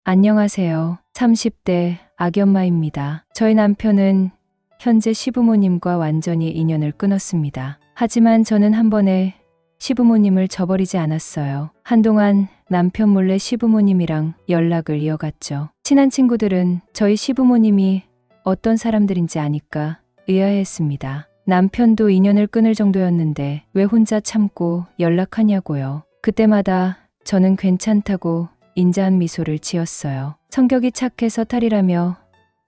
안녕하세요. 30대 아기 엄마입니다. 저희 남편은 현재 시부모님과 완전히 인연을 끊었습니다. 하지만 저는 한 번에 시부모님을 저버리지 않았어요. 한동안 남편 몰래 시부모님이랑 연락을 이어갔죠. 친한 친구들은 저희 시부모님이 어떤 사람들인지 아니까 의아해했습니다. 남편도 인연을 끊을 정도였는데 왜 혼자 참고 연락하냐고요. 그때마다 저는 괜찮다고 인자한 미소를 지었어요. 성격이 착해서 탈이라며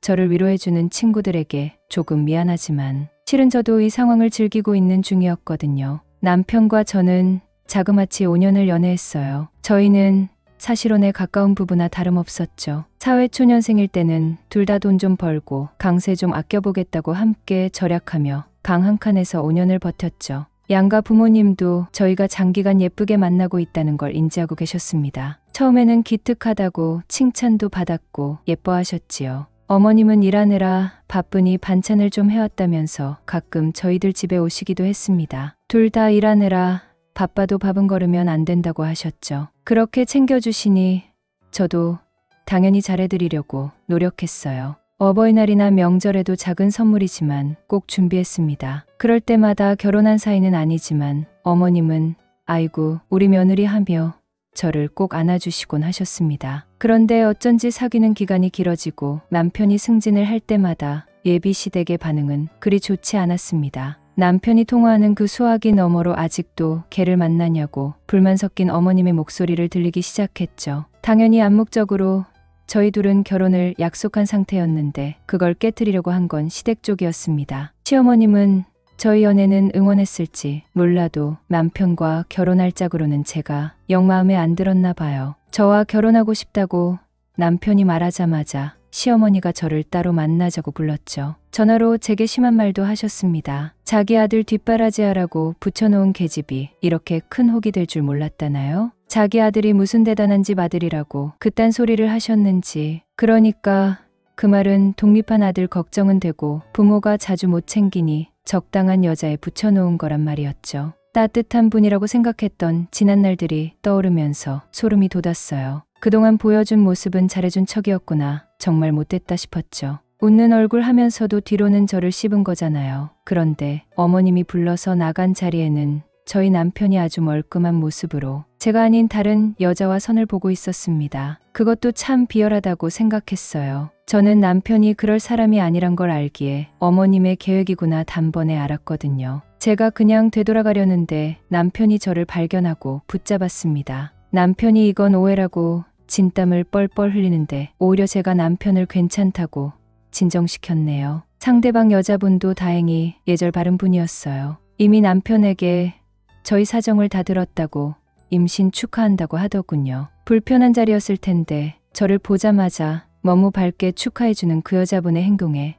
저를 위로해주는 친구들에게 조금 미안하지만 실은 저도 이 상황을 즐기고 있는 중이었거든요. 남편과 저는 자그마치 5년을 연애했어요. 저희는 사실혼에 가까운 부부나 다름없었죠. 사회초년생일 때는 둘 다 돈 좀 벌고 강세 좀 아껴보겠다고 함께 절약하며 강 한 칸에서 5년을 버텼죠. 양가 부모님도 저희가 장기간 예쁘게 만나고 있다는 걸 인지하고 계셨습니다. 처음에는 기특하다고 칭찬도 받았고 예뻐하셨지요. 어머님은 일하느라 바쁘니 반찬을 좀 해왔다면서 가끔 저희들 집에 오시기도 했습니다. 둘 다 일하느라 바빠도 밥은 거르면 안 된다고 하셨죠. 그렇게 챙겨주시니 저도 당연히 잘해드리려고 노력했어요. 어버이날이나 명절에도 작은 선물이지만 꼭 준비했습니다. 그럴 때마다 결혼한 사이는 아니지만 어머님은 아이고 우리 며느리 하며 저를 꼭 안아주시곤 하셨습니다. 그런데 어쩐지 사귀는 기간이 길어지고 남편이 승진을 할 때마다 예비 시댁의 반응은 그리 좋지 않았습니다. 남편이 통화하는 그 수화기 너머로 아직도 걔를 만나냐고 불만 섞인 어머님의 목소리를 들리기 시작했죠. 당연히 암묵적으로 저희 둘은 결혼을 약속한 상태였는데 그걸 깨트리려고 한 건 시댁 쪽이었습니다. 시어머님은 저희 연애는 응원했을지 몰라도 남편과 결혼할 짝으로는 제가 영 마음에 안 들었나 봐요. 저와 결혼하고 싶다고 남편이 말하자마자 시어머니가 저를 따로 만나자고 불렀죠. 전화로 제게 심한 말도 하셨습니다. 자기 아들 뒷바라지하라고 붙여놓은 계집이 이렇게 큰 혹이 될 줄 몰랐다나요? 자기 아들이 무슨 대단한 집 아들이라고 그딴 소리를 하셨는지. 그러니까 그 말은 독립한 아들 걱정은 되고 부모가 자주 못 챙기니 적당한 여자에 붙여놓은 거란 말이었죠. 따뜻한 분이라고 생각했던 지난 날들이 떠오르면서 소름이 돋았어요. 그동안 보여준 모습은 잘해준 척이었구나. 정말 못됐다 싶었죠. 웃는 얼굴 하면서도 뒤로는 저를 씹은 거잖아요. 그런데 어머님이 불러서 나간 자리에는 저희 남편이 아주 멀끔한 모습으로 제가 아닌 다른 여자와 선을 보고 있었습니다. 그것도 참 비열하다고 생각했어요. 저는 남편이 그럴 사람이 아니란 걸 알기에 어머님의 계획이구나 단번에 알았거든요. 제가 그냥 되돌아가려는데 남편이 저를 발견하고 붙잡았습니다. 남편이 이건 오해라고 진땀을 뻘뻘 흘리는데 오히려 제가 남편을 괜찮다고 진정시켰네요. 상대방 여자분도 다행히 예절 바른 분이었어요. 이미 남편에게 저희 사정을 다 들었다고 임신 축하한다고 하더군요. 불편한 자리였을 텐데 저를 보자마자 너무 밝게 축하해주는 그 여자분의 행동에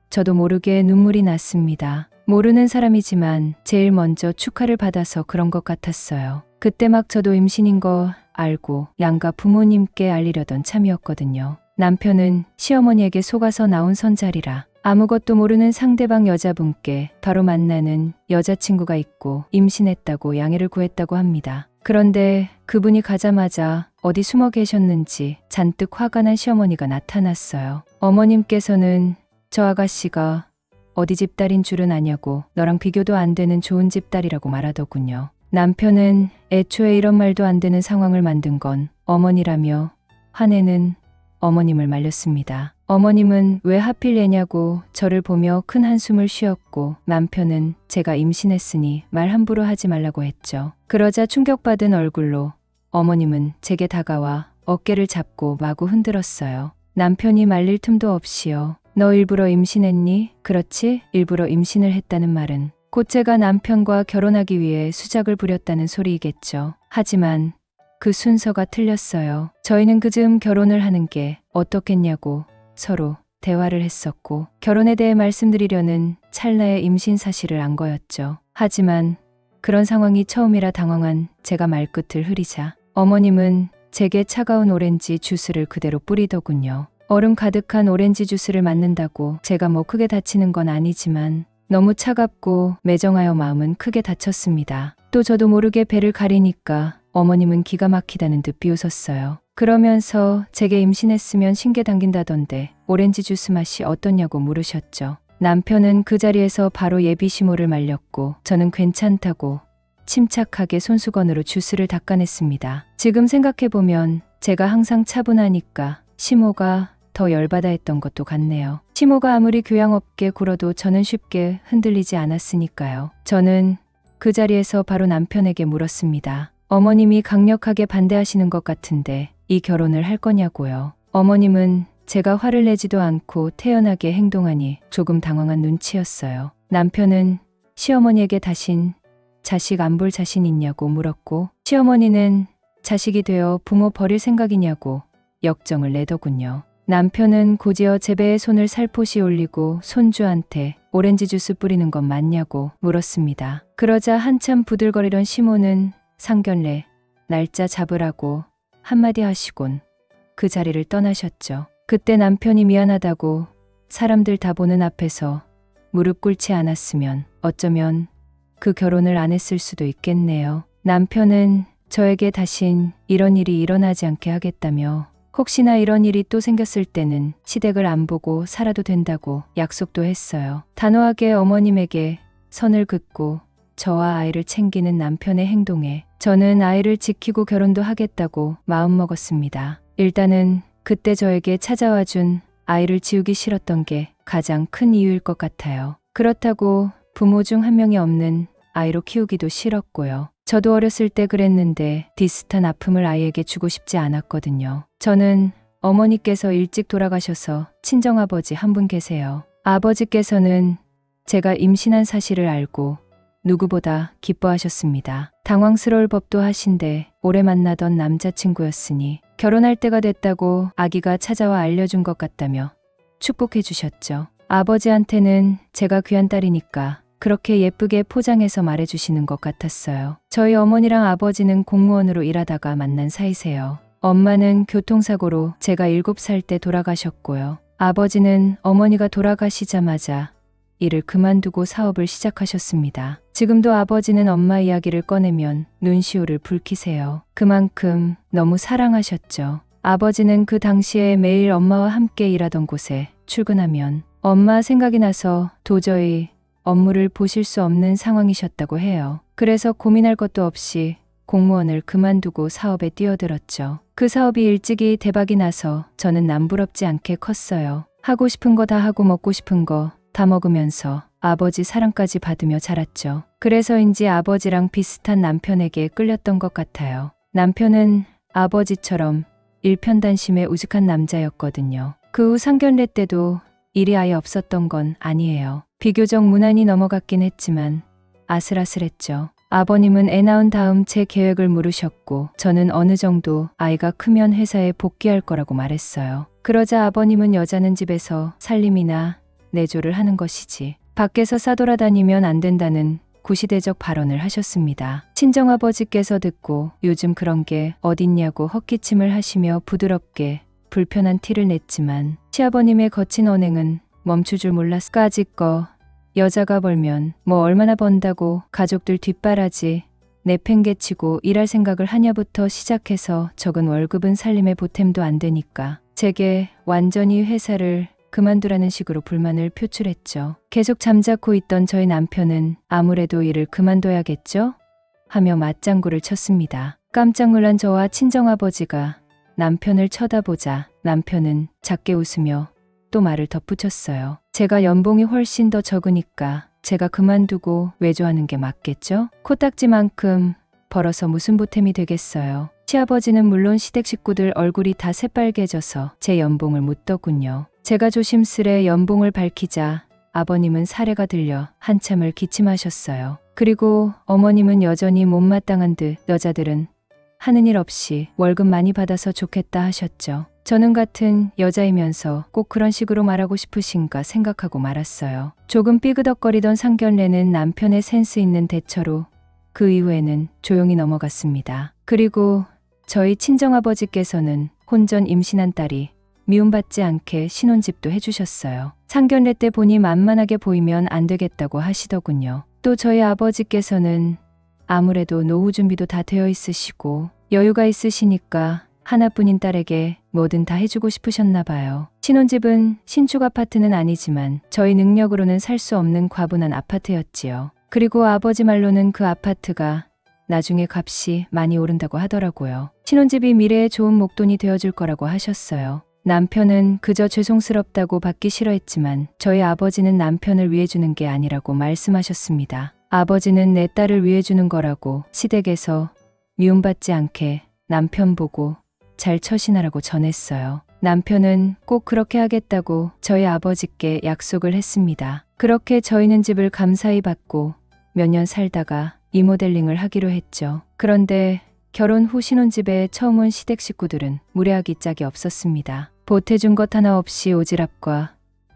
저도 모르게 눈물이 났습니다. 모르는 사람이지만 제일 먼저 축하를 받아서 그런 것 같았어요. 그때 막 저도 임신인 거 알고 양가 부모님께 알리려던 참이었거든요. 남편은 시어머니에게 속아서 나온 선자리라 아무것도 모르는 상대방 여자분께 바로 만나는 여자친구가 있고 임신했다고 양해를 구했다고 합니다. 그런데 그분이 가자마자 어디 숨어 계셨는지 잔뜩 화가 난 시어머니가 나타났어요. 어머님께서는 저 아가씨가 어디 집 딸인 줄은 아냐고 너랑 비교도 안 되는 좋은 집 딸이라고 말하더군요. 남편은 애초에 이런 말도 안 되는 상황을 만든 건 어머니라며 화내는 어머님을 말렸습니다. 어머님은 왜 하필 얘냐고 저를 보며 큰 한숨을 쉬었고 남편은 제가 임신했으니 말 함부로 하지 말라고 했죠. 그러자 충격받은 얼굴로 어머님은 제게 다가와 어깨를 잡고 마구 흔들었어요. 남편이 말릴 틈도 없이요. 너 일부러 임신했니? 그렇지? 일부러 임신을 했다는 말은 곧 제가 남편과 결혼하기 위해 수작을 부렸다는 소리이겠죠. 하지만 그 순서가 틀렸어요. 저희는 그즈음 결혼을 하는 게 어떻겠냐고 서로 대화를 했었고 결혼에 대해 말씀드리려는 찰나의 임신 사실을 안 거였죠. 하지만 그런 상황이 처음이라 당황한 제가 말끝을 흐리자 어머님은 제게 차가운 오렌지 주스를 그대로 뿌리더군요. 얼음 가득한 오렌지 주스를 맞는다고 제가 뭐 크게 다치는 건 아니지만 너무 차갑고 매정하여 마음은 크게 다쳤습니다. 또 저도 모르게 배를 가리니까 어머님은 기가 막히다는 듯 비웃었어요. 그러면서 제게 임신했으면 신게 당긴다던데 오렌지 주스 맛이 어떻냐고 물으셨죠. 남편은 그 자리에서 바로 예비 시모를 말렸고 저는 괜찮다고 침착하게 손수건으로 주스를 닦아냈습니다. 지금 생각해보면 제가 항상 차분하니까 시모가 더 열받아 했던 것도 같네요. 시모가 아무리 교양 없게 굴어도 저는 쉽게 흔들리지 않았으니까요. 저는 그 자리에서 바로 남편에게 물었습니다. 어머님이 강력하게 반대하시는 것 같은데 이 결혼을 할 거냐고요. 어머님은 제가 화를 내지도 않고 태연하게 행동하니 조금 당황한 눈치였어요. 남편은 시어머니에게 다신 자식 안 볼 자신 있냐고 물었고 시어머니는 자식이 되어 부모 버릴 생각이냐고 역정을 내더군요. 남편은 곧이어 제 배에 손을 살포시 올리고 손주한테 오렌지 주스 뿌리는 건 맞냐고 물었습니다. 그러자 한참 부들거리던 시모는 상견례 날짜 잡으라고 한마디 하시곤 그 자리를 떠나셨죠. 그때 남편이 미안하다고 사람들 다 보는 앞에서 무릎 꿇지 않았으면 어쩌면 그 결혼을 안 했을 수도 있겠네요. 남편은 저에게 다신 이런 일이 일어나지 않게 하겠다며 혹시나 이런 일이 또 생겼을 때는 시댁을 안 보고 살아도 된다고 약속도 했어요. 단호하게 어머님에게 선을 긋고 저와 아이를 챙기는 남편의 행동에 저는 아이를 지키고 결혼도 하겠다고 마음먹었습니다. 일단은 그때 저에게 찾아와 준 아이를 지우기 싫었던 게 가장 큰 이유일 것 같아요. 그렇다고 부모 중 한 명이 없는 아이로 키우기도 싫었고요. 저도 어렸을 때 그랬는데 비슷한 아픔을 아이에게 주고 싶지 않았거든요. 저는 어머니께서 일찍 돌아가셔서 친정아버지 한 분 계세요. 아버지께서는 제가 임신한 사실을 알고 누구보다 기뻐하셨습니다. 당황스러울 법도 하신데 오래 만나던 남자친구였으니 결혼할 때가 됐다고 아기가 찾아와 알려준 것 같다며 축복해 주셨죠. 아버지한테는 제가 귀한 딸이니까 그렇게 예쁘게 포장해서 말해주시는 것 같았어요. 저희 어머니랑 아버지는 공무원으로 일하다가 만난 사이세요. 엄마는 교통사고로 제가 7살 때 돌아가셨고요. 아버지는 어머니가 돌아가시자마자 일을 그만두고 사업을 시작하셨습니다. 지금도 아버지는 엄마 이야기를 꺼내면 눈시울을 붉히세요. 그만큼 너무 사랑하셨죠. 아버지는 그 당시에 매일 엄마와 함께 일하던 곳에 출근하면 엄마 생각이 나서 도저히 업무를 보실 수 없는 상황이셨다고 해요. 그래서 고민할 것도 없이 공무원을 그만두고 사업에 뛰어들었죠. 그 사업이 일찍이 대박이 나서 저는 남부럽지 않게 컸어요. 하고 싶은 거 다 하고 먹고 싶은 거 다 먹으면서 아버지 사랑까지 받으며 자랐죠. 그래서인지 아버지랑 비슷한 남편에게 끌렸던 것 같아요. 남편은 아버지처럼 일편단심에 우직한 남자였거든요. 그 후 상견례 때도 일이 아예 없었던 건 아니에요. 비교적 무난히 넘어갔긴 했지만 아슬아슬했죠. 아버님은 애 낳은 다음 제 계획을 물으셨고 저는 어느 정도 아이가 크면 회사에 복귀할 거라고 말했어요. 그러자 아버님은 여자는 집에서 살림이나 내조를 하는 것이지 밖에서 싸돌아다니면 안 된다는 구시대적 발언을 하셨습니다. 친정아버지께서 듣고 요즘 그런 게 어딨냐고 헛기침을 하시며 부드럽게 불편한 티를 냈지만 시아버님의 거친 언행은 멈출 줄 몰랐까짓거 여자가 벌면 뭐 얼마나 번다고 가족들 뒷바라지 내팽개치고 일할 생각을 하냐부터 시작해서 적은 월급은 살림에 보탬도 안 되니까 제게 완전히 회사를 그만두라는 식으로 불만을 표출했죠. 계속 잠자코 있던 저희 남편은 아무래도 일을 그만둬야겠죠? 하며 맞장구를 쳤습니다. 깜짝 놀란 저와 친정아버지가 남편을 쳐다보자 남편은 작게 웃으며 또 말을 덧붙였어요. 제가 연봉이 훨씬 더 적으니까 제가 그만두고 외조하는 게 맞겠죠? 코딱지만큼 벌어서 무슨 보탬이 되겠어요. 시아버지는 물론 시댁 식구들 얼굴이 다 새빨개져서 제 연봉을 묻더군요. 제가 조심스레 연봉을 밝히자 아버님은 사례가 들려 한참을 기침하셨어요. 그리고 어머님은 여전히 못마땅한 듯 여자들은 하는 일 없이 월급 많이 받아서 좋겠다 하셨죠. 저는 같은 여자이면서 꼭 그런 식으로 말하고 싶으신가 생각하고 말았어요. 조금 삐그덕거리던 상견례는 남편의 센스 있는 대처로 그 이후에는 조용히 넘어갔습니다. 그리고 저희 친정아버지께서는 혼전 임신한 딸이 미움받지 않게 신혼집도 해주셨어요. 상견례 때 보니 만만하게 보이면 안 되겠다고 하시더군요. 또 저희 아버지께서는 아무래도 노후 준비도 다 되어 있으시고 여유가 있으시니까 하나뿐인 딸에게 뭐든 다 해주고 싶으셨나 봐요. 신혼집은 신축 아파트는 아니지만 저희 능력으로는 살 수 없는 과분한 아파트였지요. 그리고 아버지 말로는 그 아파트가 나중에 값이 많이 오른다고 하더라고요. 신혼집이 미래에 좋은 목돈이 되어줄 거라고 하셨어요. 남편은 그저 죄송스럽다고 받기 싫어했지만 저희 아버지는 남편을 위해 주는 게 아니라고 말씀하셨습니다. 아버지는 내 딸을 위해 주는 거라고 시댁에서 미움받지 않게 남편 보고 잘 처신하라고 전했어요. 남편은 꼭 그렇게 하겠다고 저희 아버지께 약속을 했습니다. 그렇게 저희는 집을 감사히 받고 몇 년 살다가 리모델링을 하기로 했죠. 그런데 결혼 후 신혼집에 처음 온 시댁 식구들은 무례하기 짝이 없었습니다. 보태준 것 하나 없이 오지랖과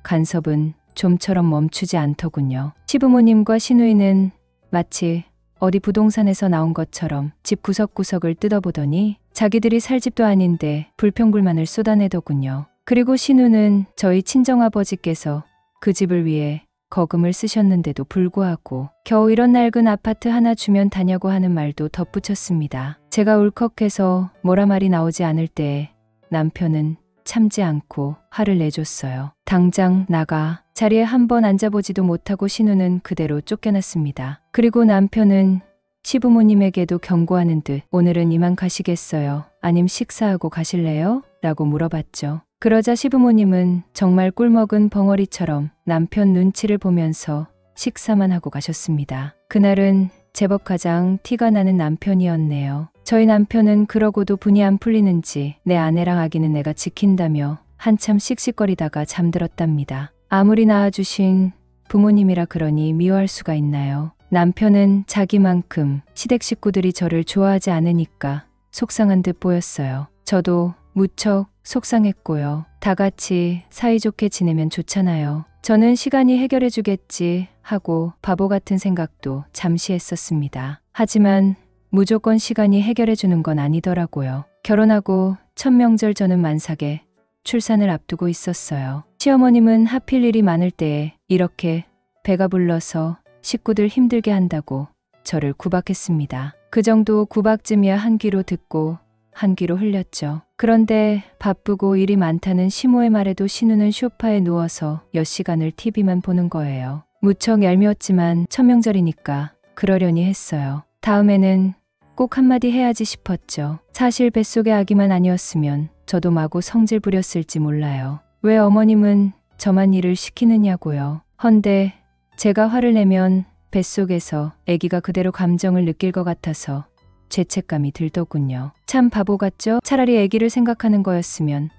간섭은 좀처럼 멈추지 않더군요. 시부모님과 시누이는 마치 어디 부동산에서 나온 것처럼 집 구석구석을 뜯어보더니 자기들이 살 집도 아닌데 불평불만을 쏟아내더군요. 그리고 신우는 저희 친정아버지께서 그 집을 위해 거금을 쓰셨는데도 불구하고 겨우 이런 낡은 아파트 하나 주면 다냐고 하는 말도 덧붙였습니다. 제가 울컥해서 뭐라 말이 나오지 않을 때에 남편은 참지 않고 화를 내줬어요. 당장 나가. 자리에 한 번 앉아보지도 못하고 신우는 그대로 쫓겨났습니다. 그리고 남편은 시부모님에게도 경고하는 듯 오늘은 이만 가시겠어요? 아님 식사하고 가실래요? 라고 물어봤죠. 그러자 시부모님은 정말 꿀먹은 벙어리처럼 남편 눈치를 보면서 식사만 하고 가셨습니다. 그날은 제법 가장 티가 나는 남편이었네요. 저희 남편은 그러고도 분이 안 풀리는지 내 아내랑 아기는 내가 지킨다며 한참 씩씩거리다가 잠들었답니다. 아무리 낳아주신 부모님이라 그러니 미워할 수가 있나요? 남편은 자기만큼 시댁 식구들이 저를 좋아하지 않으니까 속상한 듯 보였어요. 저도 무척 속상했고요. 다 같이 사이좋게 지내면 좋잖아요. 저는 시간이 해결해 주겠지 하고 바보 같은 생각도 잠시 했었습니다. 하지만 무조건 시간이 해결해 주는 건 아니더라고요. 결혼하고 첫 명절 저는 만삭에 출산을 앞두고 있었어요. 시어머님은 하필 일이 많을 때에 이렇게 배가 불러서 식구들 힘들게 한다고 저를 구박했습니다. 그 정도 구박쯤이야 한 귀로 듣고 한 귀로 흘렸죠. 그런데 바쁘고 일이 많다는 시모의 말에도 신우는 소파에 누워서 몇 시간을 TV만 보는 거예요. 무척 얄미웠지만 첫 명절이니까 그러려니 했어요. 다음에는 꼭 한마디 해야지 싶었죠. 사실 뱃속의 아기만 아니었으면 저도 마구 성질 부렸을지 몰라요. 왜 어머님은 저만 일을 시키느냐고요. 헌데 제가 화를 내면 뱃속에서 아기가 그대로 감정을 느낄 것 같아서 죄책감이 들더군요. 참 바보 같죠? 차라리 아기를 생각하는 거였으면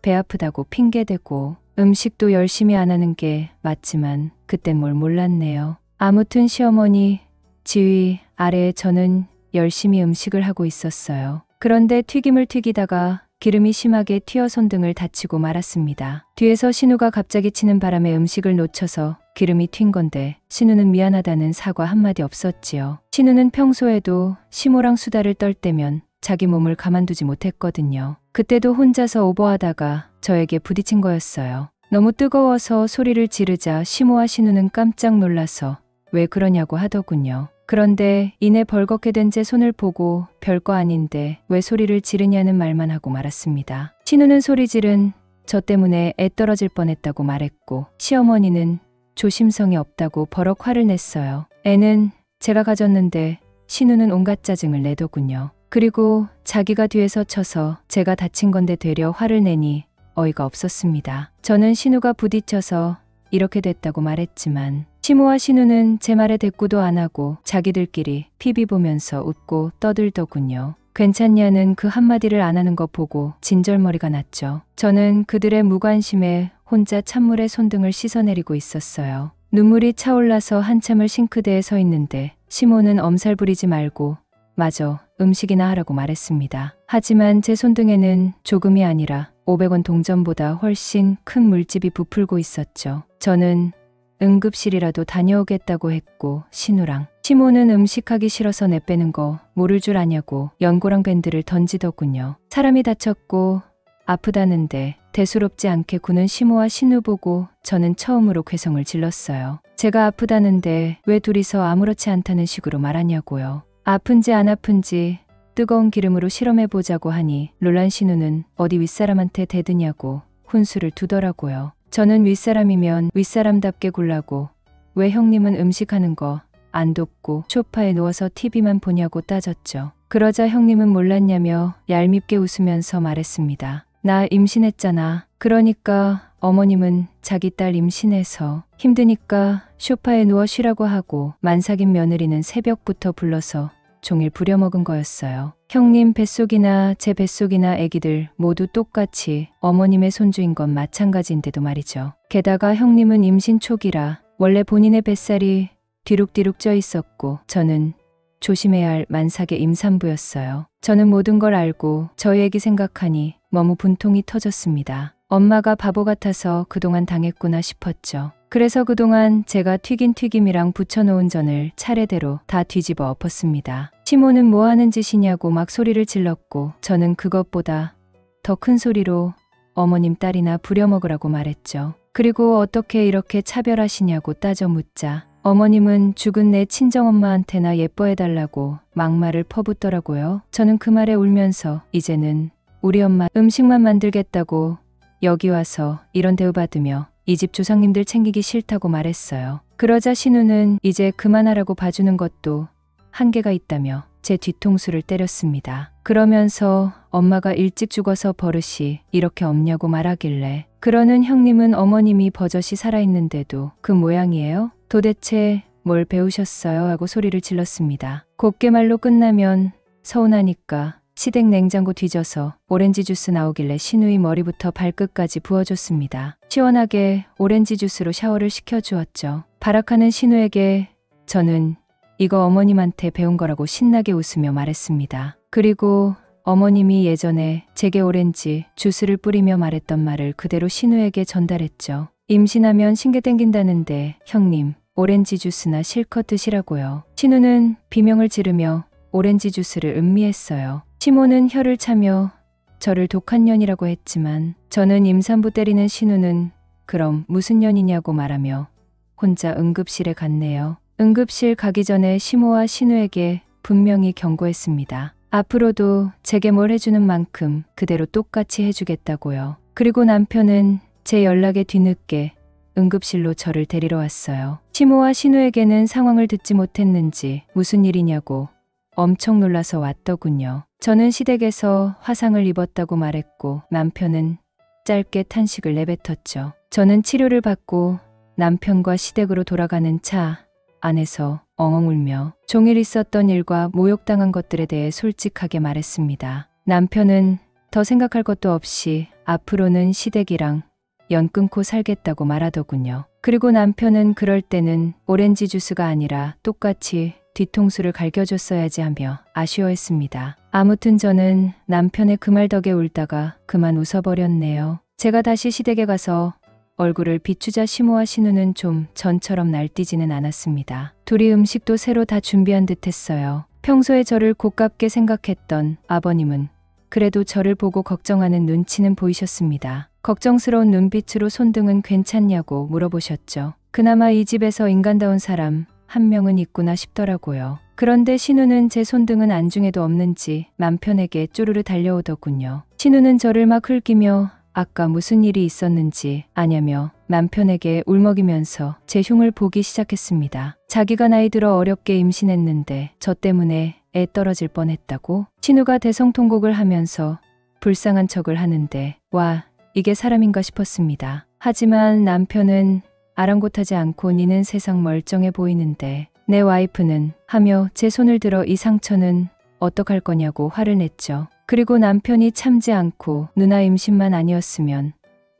배 아프다고 핑계대고 음식도 열심히 안 하는 게 맞지만 그땐 뭘 몰랐네요. 아무튼 시어머니 지휘 아래에 저는 열심히 음식을 하고 있었어요. 그런데 튀김을 튀기다가 기름이 심하게 튀어 손등을 다치고 말았습니다. 뒤에서 신우가 갑자기 치는 바람에 음식을 놓쳐서 기름이 튄 건데 신우는 미안하다는 사과 한마디 없었지요. 신우는 평소에도 시모랑 수다를 떨 때면 자기 몸을 가만두지 못했거든요. 그때도 혼자서 오버하다가 저에게 부딪힌 거였어요. 너무 뜨거워서 소리를 지르자 시모와 신우는 깜짝 놀라서 왜 그러냐고 하더군요. 그런데 이내 벌겋게 된 제 손을 보고 별거 아닌데 왜 소리를 지르냐는 말만 하고 말았습니다. 신우는 소리 지른 저 때문에 애 떨어질 뻔했다고 말했고 시어머니는 조심성이 없다고 버럭 화를 냈어요. 애는 제가 가졌는데 신우는 온갖 짜증을 내더군요. 그리고 자기가 뒤에서 쳐서 제가 다친 건데 되려 화를 내니 어이가 없었습니다. 저는 신우가 부딪혀서 이렇게 됐다고 말했지만 시모와 신우는 제 말에 대꾸도 안 하고 자기들끼리 TV 보면서 웃고 떠들더군요. 괜찮냐는 그 한마디를 안 하는 거 보고 진절머리가 났죠. 저는 그들의 무관심에 혼자 찬물에 손등을 씻어내리고 있었어요. 눈물이 차올라서 한참을 싱크대에 서 있는데 시모는 엄살 부리지 말고 마저 음식이나 하라고 말했습니다. 하지만 제 손등에는 조금이 아니라 500원 동전보다 훨씬 큰 물집이 부풀고 있었죠. 저는 응급실이라도 다녀오겠다고 했고 신우랑 시모는 음식하기 싫어서 내빼는 거 모를 줄 아냐고 연고랑 밴드를 던지더군요. 사람이 다쳤고 아프다는데 대수롭지 않게 구는 시모와 신우 보고 저는 처음으로 괴성을 질렀어요. 제가 아프다는데 왜 둘이서 아무렇지 않다는 식으로 말하냐고요. 아픈지 안 아픈지 뜨거운 기름으로 실험해보자고 하니 놀란 신우는 어디 윗사람한테 대드냐고 훈수를 두더라고요. 저는 윗사람이면 윗사람답게 굴라고 왜 형님은 음식하는 거 안 돕고 소파에 누워서 TV만 보냐고 따졌죠. 그러자 형님은 몰랐냐며 얄밉게 웃으면서 말했습니다. 나 임신했잖아. 그러니까 어머님은 자기 딸 임신해서 힘드니까 소파에 누워 쉬라고 하고 만삭인 며느리는 새벽부터 불러서 종일 부려먹은 거였어요. 형님 뱃속이나 제 뱃속이나 아기들 모두 똑같이 어머님의 손주인 건 마찬가지인데도 말이죠. 게다가 형님은 임신 초기라 원래 본인의 뱃살이 뒤룩뒤룩 쪄 있었고 저는 조심해야 할 만삭의 임산부였어요. 저는 모든 걸 알고 저희 애기 생각하니 너무 분통이 터졌습니다. 엄마가 바보 같아서 그동안 당했구나 싶었죠. 그래서 그동안 제가 튀긴 튀김이랑 부쳐놓은 전을 차례대로 다 뒤집어 엎었습니다. 시모는 뭐 하는 짓이냐고 막 소리를 질렀고 저는 그것보다 더 큰 소리로 어머님 딸이나 부려먹으라고 말했죠. 그리고 어떻게 이렇게 차별하시냐고 따져 묻자 어머님은 죽은 내 친정엄마한테나 예뻐해달라고 막말을 퍼붓더라고요. 저는 그 말에 울면서 이제는 우리 엄마 음식만 만들겠다고 여기 와서 이런 대우받으며 이 집 조상님들 챙기기 싫다고 말했어요. 그러자 신우는 이제 그만하라고 봐주는 것도 한계가 있다며 제 뒤통수를 때렸습니다. 그러면서 엄마가 일찍 죽어서 버릇이 이렇게 없냐고 말하길래 그러는 형님은 어머님이 버젓이 살아있는데도 그 모양이에요? 도대체 뭘 배우셨어요? 하고 소리를 질렀습니다. 곱게 말로 끝나면 서운하니까 시댁 냉장고 뒤져서 오렌지 주스 나오길래 신우의 머리부터 발끝까지 부어줬습니다. 시원하게 오렌지 주스로 샤워를 시켜주었죠. 발악하는 신우에게 저는 이거 어머님한테 배운 거라고 신나게 웃으며 말했습니다. 그리고 어머님이 예전에 제게 오렌지 주스를 뿌리며 말했던 말을 그대로 신우에게 전달했죠. 임신하면 신게 땡긴다는데 형님 오렌지 주스나 실컷 드시라고요. 신우는 비명을 지르며 오렌지 주스를 음미했어요. 시모는 혀를 차며 저를 독한 년이라고 했지만 저는 임산부 때리는 신우는 그럼 무슨 년이냐고 말하며 혼자 응급실에 갔네요. 응급실 가기 전에 시모와 신우에게 분명히 경고했습니다. 앞으로도 제게 뭘 해주는 만큼 그대로 똑같이 해주겠다고요. 그리고 남편은 제 연락에 뒤늦게 응급실로 저를 데리러 왔어요. 시모와 신우에게는 상황을 듣지 못했는지 무슨 일이냐고 엄청 놀라서 왔더군요. 저는 시댁에서 화상을 입었다고 말했고 남편은 짧게 탄식을 내뱉었죠. 저는 치료를 받고 남편과 시댁으로 돌아가는 차 안에서 엉엉 울며 종일 있었던 일과 모욕당한 것들에 대해 솔직하게 말했습니다. 남편은 더 생각할 것도 없이 앞으로는 시댁이랑 연 끊고 살겠다고 말하더군요. 그리고 남편은 그럴 때는 오렌지 주스가 아니라 똑같이 뒤통수를 갈겨줬어야지 하며 아쉬워했습니다. 아무튼 저는 남편의 그 말 덕에 울다가 그만 웃어버렸네요. 제가 다시 시댁에 가서 얼굴을 비추자 시모와 신우는 좀 전처럼 날뛰지는 않았습니다. 둘이 음식도 새로 다 준비한 듯 했어요. 평소에 저를 고깝게 생각했던 아버님은 그래도 저를 보고 걱정하는 눈치는 보이셨습니다. 걱정스러운 눈빛으로 손등은 괜찮냐고 물어보셨죠. 그나마 이 집에서 인간다운 사람 한 명은 있구나 싶더라고요. 그런데 신우는 제 손등은 안중에도 없는지 남편에게 쪼르르 달려오더군요. 신우는 저를 막 흘기며 아까 무슨 일이 있었는지 아냐며 남편에게 울먹이면서 제 흉을 보기 시작했습니다. 자기가 나이 들어 어렵게 임신했는데 저 때문에 애 떨어질 뻔했다고? 신우가 대성통곡을 하면서 불쌍한 척을 하는데 와 이게 사람인가 싶었습니다. 하지만 남편은 아랑곳하지 않고 니는 세상 멀쩡해 보이는데 내 와이프는 하며 제 손을 들어 이 상처는 어떡할 거냐고 화를 냈죠. 그리고 남편이 참지 않고 누나 임신만 아니었으면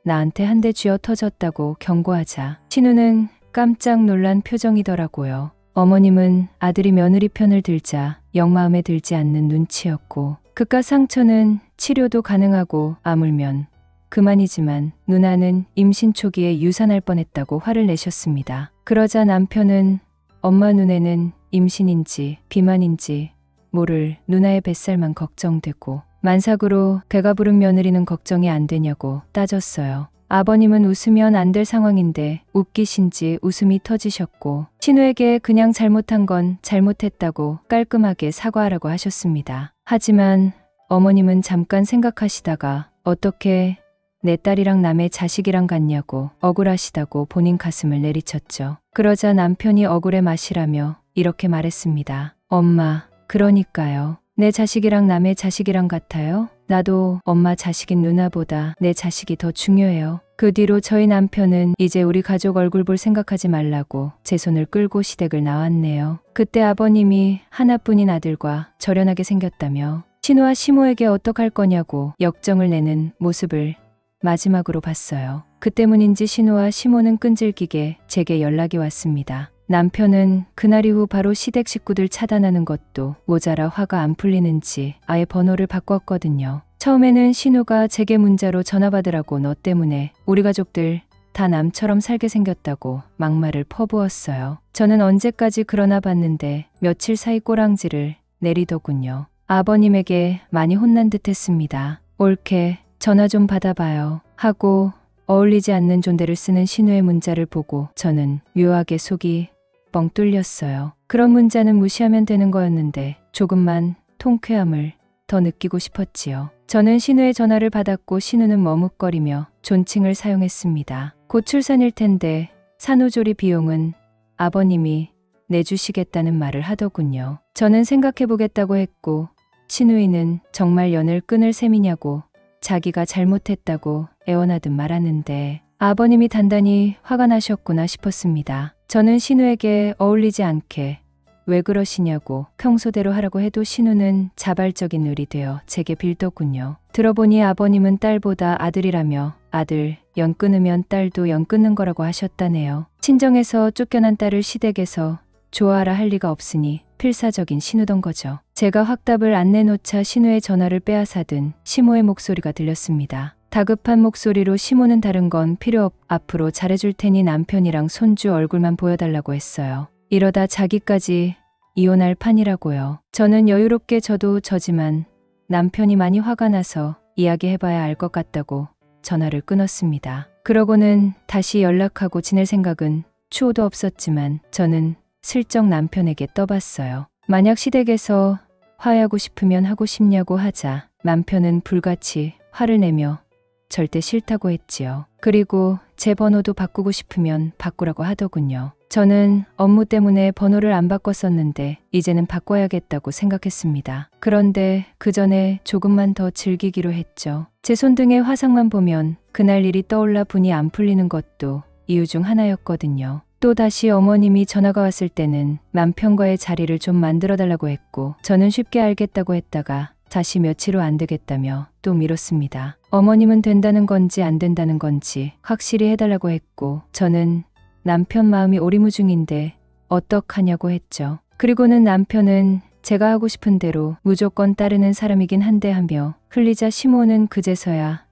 나한테 한 대 쥐어 터졌다고 경고하자 신우는 깜짝 놀란 표정이더라고요. 어머님은 아들이 며느리 편을 들자 영 마음에 들지 않는 눈치였고 그깟 상처는 치료도 가능하고 아물면 그만이지만 누나는 임신 초기에 유산할 뻔했다고 화를 내셨습니다. 그러자 남편은 엄마 눈에는 임신인지 비만인지 모를 누나의 뱃살만 걱정되고 만삭으로 배가 부른 며느리는 걱정이 안 되냐고 따졌어요. 아버님은 웃으면 안 될 상황인데 웃기신지 웃음이 터지셨고 신우에게 그냥 잘못한 건 잘못했다고 깔끔하게 사과하라고 하셨습니다. 하지만 어머님은 잠깐 생각하시다가 어떻게 내 딸이랑 남의 자식이랑 같냐고 억울하시다고 본인 가슴을 내리쳤죠. 그러자 남편이 억울해 마시라며 이렇게 말했습니다. 엄마, 그러니까요. 내 자식이랑 남의 자식이랑 같아요? 나도 엄마 자식인 누나보다 내 자식이 더 중요해요. 그 뒤로 저희 남편은 이제 우리 가족 얼굴 볼 생각하지 말라고 제 손을 끌고 시댁을 나왔네요. 그때 아버님이 하나뿐인 아들과 절연하게 생겼다며 신우와 시모에게 어떡할 거냐고 역정을 내는 모습을 마지막으로 봤어요. 그 때문인지 신우와 시모는 끈질기게 제게 연락이 왔습니다. 남편은 그날 이후 바로 시댁 식구들 차단하는 것도 모자라 화가 안 풀리는지 아예 번호를 바꿨거든요. 처음에는 신우가 제게 문자로 전화 받으라고 너 때문에 우리 가족들 다 남처럼 살게 생겼다고 막말을 퍼부었어요. 저는 언제까지 그러나 봤는데 며칠 사이 꼬랑지를 내리더군요. 아버님에게 많이 혼난 듯 했습니다. 옳게 전화 좀 받아봐요 하고 어울리지 않는 존대를 쓰는 신우의 문자를 보고 저는 묘하게 속이 뻥 뚫렸어요. 그런 문자는 무시하면 되는 거였는데 조금만 통쾌함을 더 느끼고 싶었지요. 저는 신우의 전화를 받았고 신우는 머뭇거리며 존칭을 사용했습니다. 곧 출산일 텐데 산후조리 비용은 아버님이 내주시겠다는 말을 하더군요. 저는 생각해보겠다고 했고 신우이는 정말 연을 끊을 셈이냐고 자기가 잘못했다고 애원하듯 말하는데 아버님이 단단히 화가 나셨구나 싶었습니다. 저는 신우에게 어울리지 않게 왜 그러시냐고 평소대로 하라고 해도 신우는 자발적인 을이 되어 제게 빌더군요. 들어보니 아버님은 딸보다 아들이라며 아들 연 끊으면 딸도 연 끊는 거라고 하셨다네요. 친정에서 쫓겨난 딸을 시댁에서 좋아하라 할 리가 없으니 필사적인 신우던 거죠. 제가 확답을 안 내놓자 신우의 전화를 빼앗아든 시모의 목소리가 들렸습니다. 다급한 목소리로 시모는 다른 건 필요 없. 앞으로 잘해줄 테니 남편이랑 손주 얼굴만 보여달라고 했어요. 이러다 자기까지 이혼할 판이라고요. 저는 여유롭게 저도 저지만 남편이 많이 화가 나서 이야기해봐야 알 것 같다고 전화를 끊었습니다. 그러고는 다시 연락하고 지낼 생각은 추호도 없었지만 저는 슬쩍 남편에게 떠봤어요. 만약 시댁에서 화해하고 싶으면 하고 싶냐고 하자 남편은 불같이 화를 내며 절대 싫다고 했지요. 그리고 제 번호도 바꾸고 싶으면 바꾸라고 하더군요. 저는 업무 때문에 번호를 안 바꿨었는데 이제는 바꿔야겠다고 생각했습니다. 그런데 그 전에 조금만 더 즐기기로 했죠. 제 손등의 화상만 보면 그날 일이 떠올라 분이 안 풀리는 것도 이유 중 하나였거든요. 또다시 어머님이 전화가 왔을 때는 남편과의 자리를 좀 만들어달라고 했고 저는 쉽게 알겠다고 했다가 다시 며칠 후 안 되겠다며 또 미뤘습니다. 어머님은 된다는 건지 안 된다는 건지 확실히 해달라고 했고 저는 남편 마음이 오리무중인데 어떡하냐고 했죠. 그리고는 남편은 제가 하고 싶은 대로 무조건 따르는 사람이긴 한데 하며 흘리자 시모는 그제서야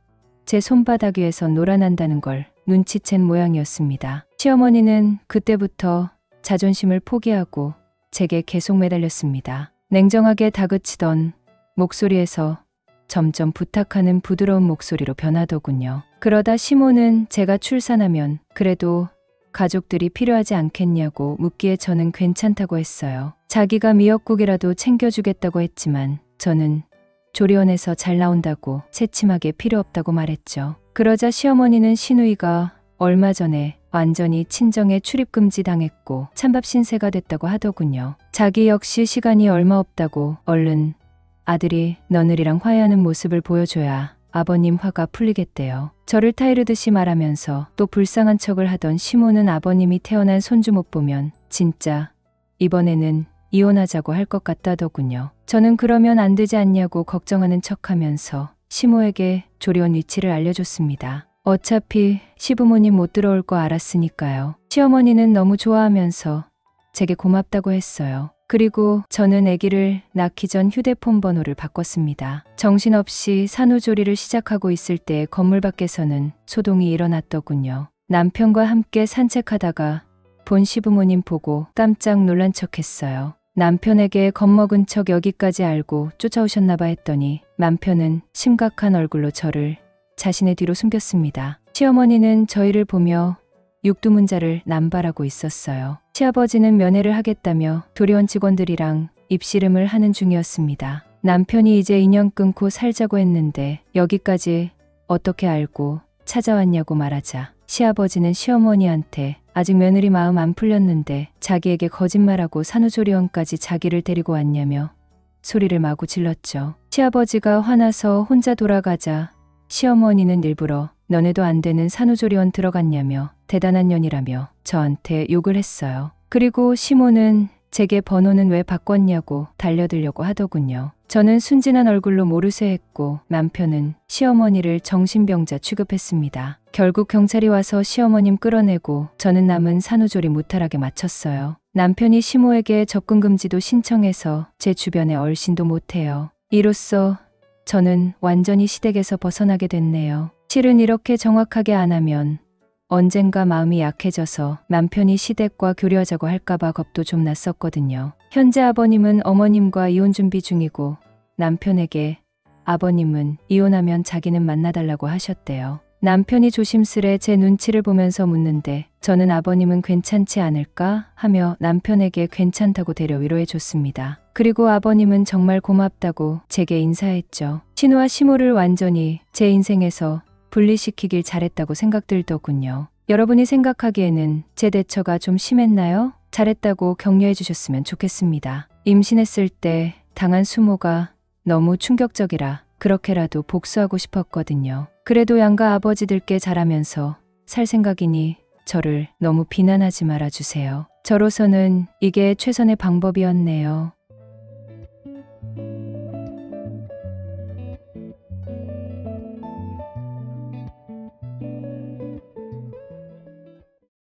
제 손바닥 위에서 놀아난다는 걸 눈치챈 모양이었습니다. 시어머니는 그때부터 자존심을 포기하고 제게 계속 매달렸습니다. 냉정하게 다그치던 목소리에서 점점 부탁하는 부드러운 목소리로 변하더군요. 그러다 시모는 제가 출산하면 그래도 가족들이 필요하지 않겠냐고 묻기에 저는 괜찮다고 했어요. 자기가 미역국이라도 챙겨주겠다고 했지만 저는 조리원에서 잘 나온다고 새침하게 필요 없다고 말했죠. 그러자 시어머니는 시누이가 얼마 전에 완전히 친정에 출입금지 당했고 찬밥 신세가 됐다고 하더군요. 자기 역시 시간이 얼마 없다고 얼른 아들이 너늘이랑 화해하는 모습을 보여줘야 아버님 화가 풀리겠대요. 저를 타이르듯이 말하면서 또 불쌍한 척을 하던 시모는 아버님이 태어난 손주 못 보면 진짜 이번에는 이혼하자고 할 것 같다더군요. 저는 그러면 안 되지 않냐고 걱정하는 척하면서 시모에게 조리원 위치를 알려줬습니다. 어차피 시부모님 못 들어올 거 알았으니까요. 시어머니는 너무 좋아하면서 제게 고맙다고 했어요. 그리고 저는 아기를 낳기 전 휴대폰 번호를 바꿨습니다. 정신없이 산후조리를 시작하고 있을 때 건물 밖에서는 소동이 일어났더군요. 남편과 함께 산책하다가 본 시부모님 보고 깜짝 놀란 척했어요. 남편에게 겁먹은 척 여기까지 알고 쫓아오셨나봐 했더니 남편은 심각한 얼굴로 저를 자신의 뒤로 숨겼습니다. 시어머니는 저희를 보며 육두문자를 남발하고 있었어요. 시아버지는 면회를 하겠다며 도리원 직원들이랑 입씨름을 하는 중이었습니다. 남편이 이제 인연 끊고 살자고 했는데 여기까지 어떻게 알고 찾아왔냐고 말하자 시아버지는 시어머니한테 아직 며느리 마음 안 풀렸는데 자기에게 거짓말하고 산후조리원까지 자기를 데리고 왔냐며 소리를 마구 질렀죠. 시아버지가 화나서 혼자 돌아가자 시어머니는 일부러 너네도 안 되는 산후조리원 들어갔냐며 대단한 년이라며 저한테 욕을 했어요. 그리고 시모는 제게 번호는 왜 바꿨냐고 달려들려고 하더군요. 저는 순진한 얼굴로 모르쇠 했고 남편은 시어머니를 정신병자 취급했습니다. 결국 경찰이 와서 시어머님 끌어내고 저는 남은 산후조리 무탈하게 마쳤어요. 남편이 시모에게 접근금지도 신청해서 제 주변에 얼씬도 못해요. 이로써 저는 완전히 시댁에서 벗어나게 됐네요. 실은 이렇게 정확하게 안 하면 언젠가 마음이 약해져서 남편이 시댁과 교류하자고 할까봐 겁도 좀 났었거든요. 현재 아버님은 어머님과 이혼 준비 중이고 남편에게 아버님은 이혼하면 자기는 만나달라고 하셨대요. 남편이 조심스레 제 눈치를 보면서 묻는데 저는 아버님은 괜찮지 않을까 하며 남편에게 괜찮다고 되려 위로해 줬습니다. 그리고 아버님은 정말 고맙다고 제게 인사했죠. 신우와 시모를 완전히 제 인생에서 분리시키길 잘했다고 생각들더군요. 여러분이 생각하기에는 제 대처가 좀 심했나요? 잘했다고 격려해 주셨으면 좋겠습니다. 임신했을 때 당한 수모가 너무 충격적이라 그렇게라도 복수하고 싶었거든요. 그래도 양가 아버지들께 잘하면서 살 생각이니 저를 너무 비난하지 말아주세요. 저로서는 이게 최선의 방법이었네요.